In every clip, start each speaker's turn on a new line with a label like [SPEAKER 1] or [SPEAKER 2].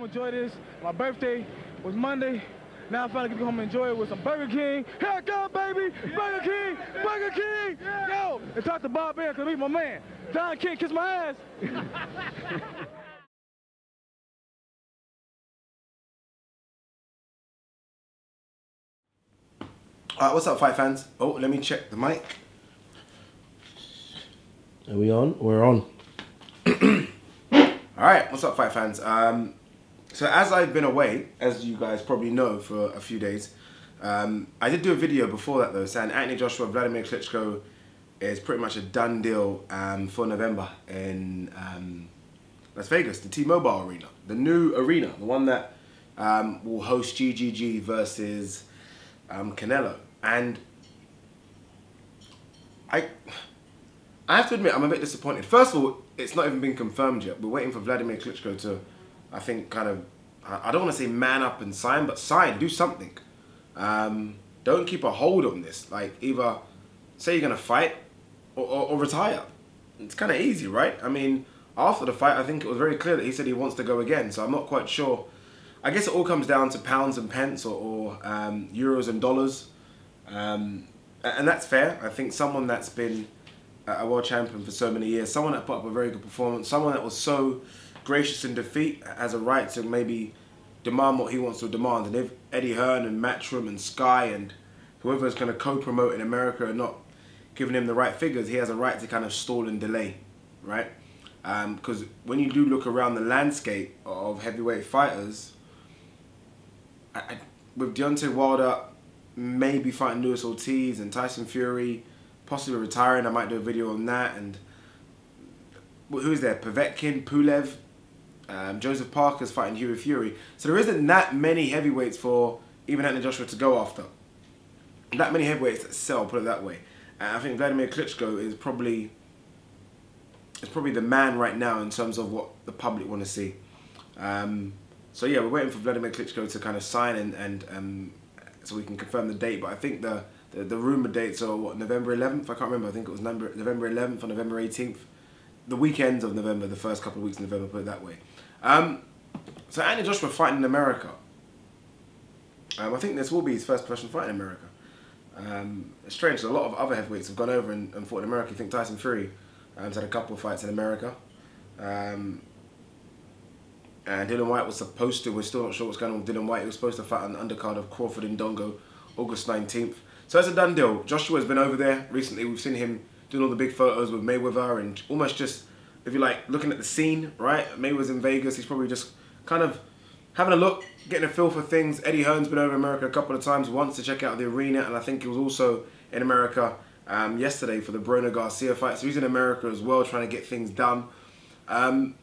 [SPEAKER 1] enjoy this. My birthday was Monday. Now I finally get to go home and enjoy it with some Burger King. Here I come, baby! Yeah. Burger King! Yeah. Burger King! Yeah. Yo! And talk to Bob Bear, because he's my man. Don can't kiss my ass.
[SPEAKER 2] Alright, what's up, fight fans? Oh, let me check the mic. Are we on? We're on. Alright, what's up, fight fans? So as I've been away, as you guys probably know, for a few days, I did do a video before that though, saying Anthony Joshua, Vladimir Klitschko is pretty much a done deal for November in Las Vegas, the T-Mobile Arena. The new arena, the one that will host GGG versus Canelo. And I have to admit, I'm a bit disappointed. First of all, it's not even been confirmed yet. We're waiting for Vladimir Klitschko to, I think, kind of, I don't want to say man up and sign, but sign, do something. Don't keep a hold on this. Like, either say you're going to fight or retire. It's kind of easy, right? I mean, after the fight, I think it was very clear that he said he wants to go again. So I'm not quite sure. I guess it all comes down to pounds and pence or euros and dollars. And that's fair. I think someone that's been a world champion for so many years, someone that put up a very good performance, someone that was so gracious in defeat has a right to maybe demand what he wants to demand. And if Eddie Hearn and Matchroom and Sky and whoever is going to co-promote in America are not giving him the right figures, he has a right to kind of stall and delay, right? Because when you do look around the landscape of heavyweight fighters, with Deontay Wilder maybe fighting Luis Ortiz and Tyson Fury possibly retiring, I might do a video on that. And who's there? Povetkin, Pulev, Joseph Parker's fighting Hughie Fury. So there isn't that many heavyweights for even Anthony Joshua to go after. That many heavyweights that sell, put it that way. And I think Vladimir Klitschko is probably the man right now in terms of what the public want to see. So yeah, we're waiting for Vladimir Klitschko to kind of sign and so we can confirm the date. But I think the rumored dates are what, November 11th? I can't remember. I think it was November 11th or November 18th. The weekends of November, the first couple of weeks of November, put it that way. So Anthony Joshua fighting in America. I think this will be his first professional fight in America. It's strange, a lot of other heavyweights have gone over and fought in America. I think Tyson Fury has had a couple of fights in America. And Dylan White was supposed to, we're still not sure what's going on with Dylan White. He was supposed to fight on the undercard of Crawford and Ndongo, August 19th. So it's a done deal. Joshua's been over there recently. We've seen him doing all the big photos with Mayweather and almost just, if you like, looking at the scene, right? Mayweather's in Vegas. He's probably just kind of having a look, getting a feel for things. Eddie Hearn's been over America a couple of times, once to check out the arena, and I think he was also in America yesterday for the Broner Garcia fight. So he's in America as well, trying to get things done. I'm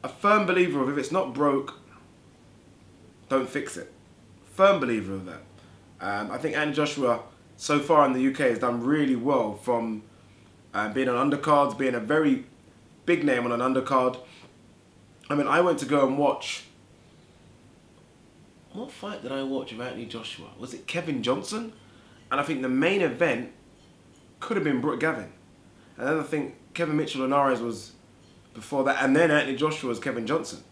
[SPEAKER 2] a firm believer of if it's not broke, don't fix it. Firm believer of that. I think Anthony Joshua, so far in the UK, has done really well from being on undercards, being a very big name on an undercard. I mean, I went to go and watch... What fight did I watch of Anthony Joshua? Was it Kevin Johnson? And I think the main event could have been Brooke Gavin. And then I think Kevin Mitchell-Linares was before that. And then Anthony Joshua was Kevin Johnson.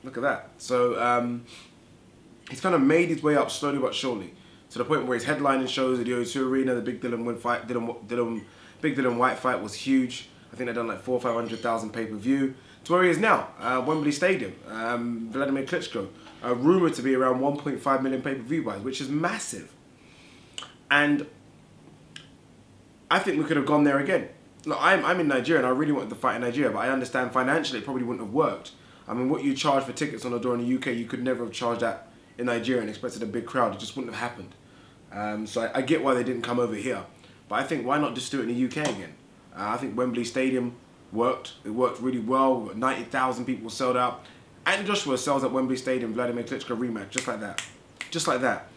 [SPEAKER 2] Look at that. So he's kind of made his way up slowly but surely, to the point where he's headlining shows at the O2 Arena. The big Dylan White fight was huge. I think they've done like 400,000 or 500,000 pay-per-view. To where he is now, Wembley Stadium. Vladimir Klitschko, rumoured to be around 1.5 million pay-per-view buys, which is massive. And I think we could have gone there again. Look, I'm in Nigeria and I really wanted to fight in Nigeria, but I understand financially it probably wouldn't have worked. I mean, what you charge for tickets on the door in the UK, you could never have charged that in Nigeria and expected a big crowd. It just wouldn't have happened. So I get why they didn't come over here. But I think, why not just do it in the UK again? I think Wembley Stadium worked. It worked really well. 90,000 people sold out. Anthony Joshua sells at Wembley Stadium, Vladimir Klitschko rematch, just like that. Just like that.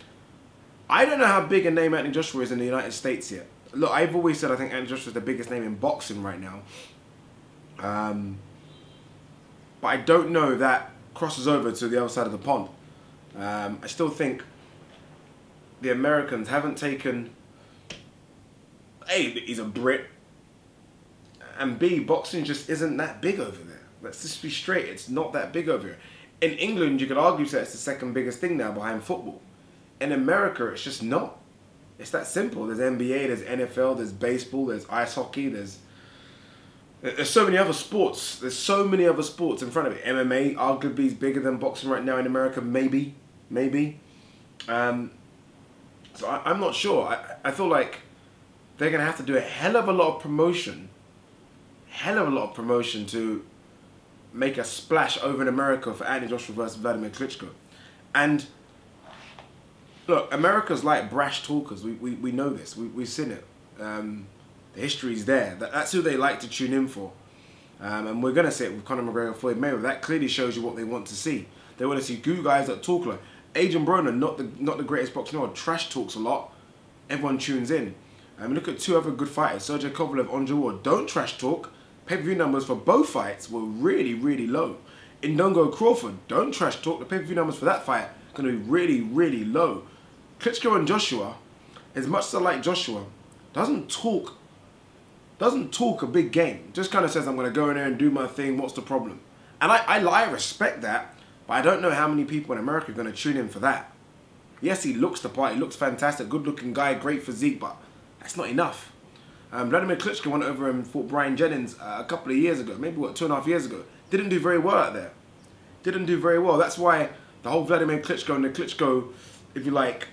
[SPEAKER 2] I don't know how big a name Anthony Joshua is in the United States yet. Look, I've always said I think Anthony Joshua is the biggest name in boxing right now. But I don't know if that crosses over to the other side of the pond. I still think the Americans haven't taken... A, he's a Brit. And B, boxing just isn't that big over there. Let's just be straight. It's not that big over here. In England, you could argue that it's the second biggest thing now behind football. In America, it's just not. It's that simple. There's NBA, there's NFL, there's baseball, there's ice hockey, there's so many other sports. There's so many other sports in front of it. MMA arguably is bigger than boxing right now in America. Maybe. So I'm not sure. I feel like they're going to have to do a hell of a lot of promotion. To make a splash over in America for Anthony Joshua versus Vladimir Klitschko. And look, America's like brash talkers. We know this. We've seen it. The history's there. That's who they like to tune in for. And we're going to see it with Conor McGregor, Floyd Mayweather. That clearly shows you what they want to see. They want to see two guys that talk like Adrian Broner, not the greatest boxer in the world, trash talks a lot. Everyone tunes in. Look at two other good fighters, Sergey Kovalev, Andre Ward. Don't trash talk. Pay-per-view numbers for both fights were really, really low. Indongo Crawford, don't trash talk. The pay-per-view numbers for that fight are going to be really, really low. Klitschko and Joshua, as much as I like Joshua, doesn't talk a big game. Just kind of says, I'm going to go in there and do my thing. What's the problem? And I respect that, but I don't know how many people in America are going to tune in for that. Yes, he looks the part. He looks fantastic. Good-looking guy, great physique, but that's not enough. Vladimir Klitschko went over and fought Brian Jennings a couple of years ago, maybe 2.5 years ago. Didn't do very well out there. Didn't do very well. That's why the whole Vladimir Klitschko and the Klitschko, if you like,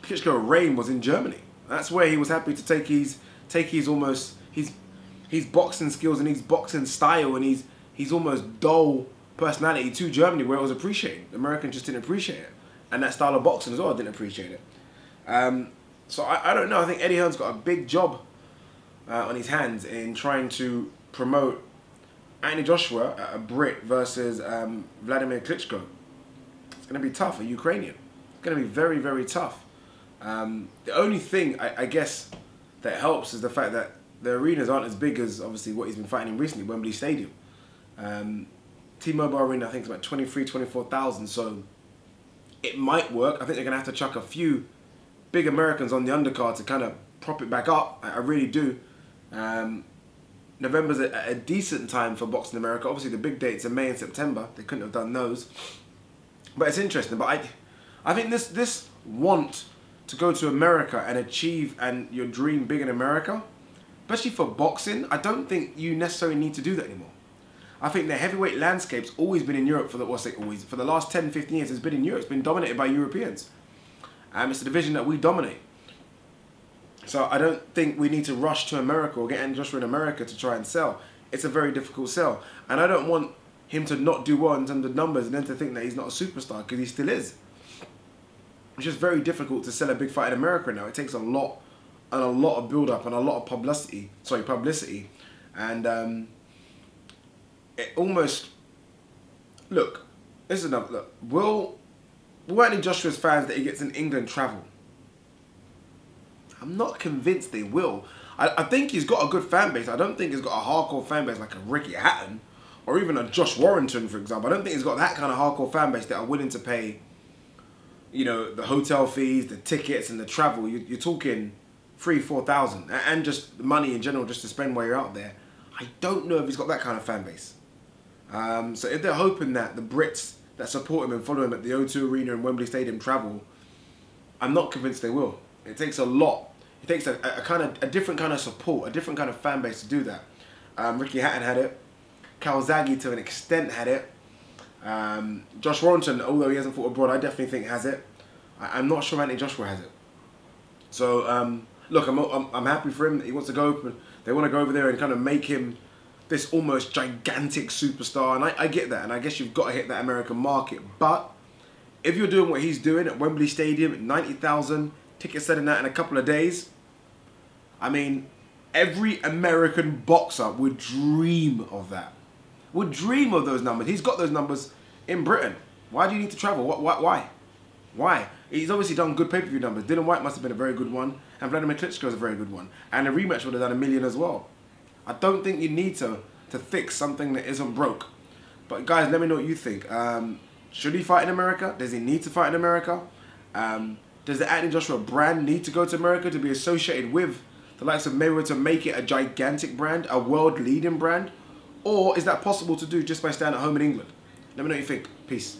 [SPEAKER 2] Klitschko reign was in Germany. That's where he was happy to take his boxing skills and his boxing style and his almost dull personality to Germany, where it was appreciated. The Americans just didn't appreciate it, and that style of boxing as well didn't appreciate it. So I don't know. I think Eddie Hearn's got a big job on his hands in trying to promote Anthony Joshua, a Brit, versus Vladimir Klitschko. It's going to be tough, a Ukrainian. It's going to be very, very tough. The only thing, I guess, that helps is the fact that the arenas aren't as big as, obviously, what he's been fighting in recently, Wembley Stadium. T-Mobile Arena, I think, is about 24,000, so it might work. I think they're going to have to chuck a few big Americans on the undercard to kind of prop it back up. I really do. November's a decent time for boxing in America. Obviously, the big dates are May and September. They couldn't have done those. But it's interesting. But I think this want to go to America and achieve your dream big in America, especially for boxing, I don't think you necessarily need to do that anymore. I think the heavyweight landscape's always been in Europe for the last 10, 15 years. It's been in Europe. It's been dominated by Europeans. It's a division that we dominate. So I don't think we need to rush to America or get Anthony Joshua in America to try and sell. It's a very difficult sell. And I don't want him to not do well in terms of numbers and then to think that he's not a superstar, because he still is. It's just very difficult to sell a big fight in America now. It takes a lot of build-up and a lot of publicity. And it almost... Look, this is enough. Look, will Anthony Joshua's fans that he gets in England travel? I'm not convinced they will. I think he's got a good fan base. I don't think he's got a hardcore fan base like a Ricky Hatton or even a Josh Warrington, for example. I don't think he's got that kind of hardcore fan base that are willing to pay, you know, the hotel fees, the tickets, and the travel. You're talking 3,000-4,000, and just money in general just to spend while you're out there. I don't know if he's got that kind of fan base. So if they're hoping that the Brits that support him and follow him at the O2 Arena and Wembley Stadium travel, I'm not convinced they will. It takes a lot. It takes a different kind of support, a different kind of fan base to do that. Ricky Hatton had it. Calzaghe to an extent had it. Josh Warrington, although he hasn't fought abroad, I definitely think has it. I'm not sure Anthony Joshua has it. So look, I'm happy for him. He wants to go. They want to go over there and kind of make him this almost gigantic superstar, and I get that, and I guess you've got to hit that American market. But if you're doing what he's doing at Wembley Stadium, at 90,000, tickets selling that in a couple of days, I mean, every American boxer would dream of that. Would dream of those numbers. He's got those numbers in Britain. Why do you need to travel? Why? Why? He's obviously done good pay-per-view numbers. Dylan White must have been a very good one, and Vladimir Klitschko is a very good one. And a rematch would have done 1 million as well. I don't think you need to fix something that isn't broke. But guys, let me know what you think. Should he fight in America? Does he need to fight in America? Does the Anthony Joshua brand need to go to America to be associated with the likes of Mayweather to make it a gigantic brand, a world-leading brand? Or is that possible to do just by staying at home in England? Let me know what you think. Peace.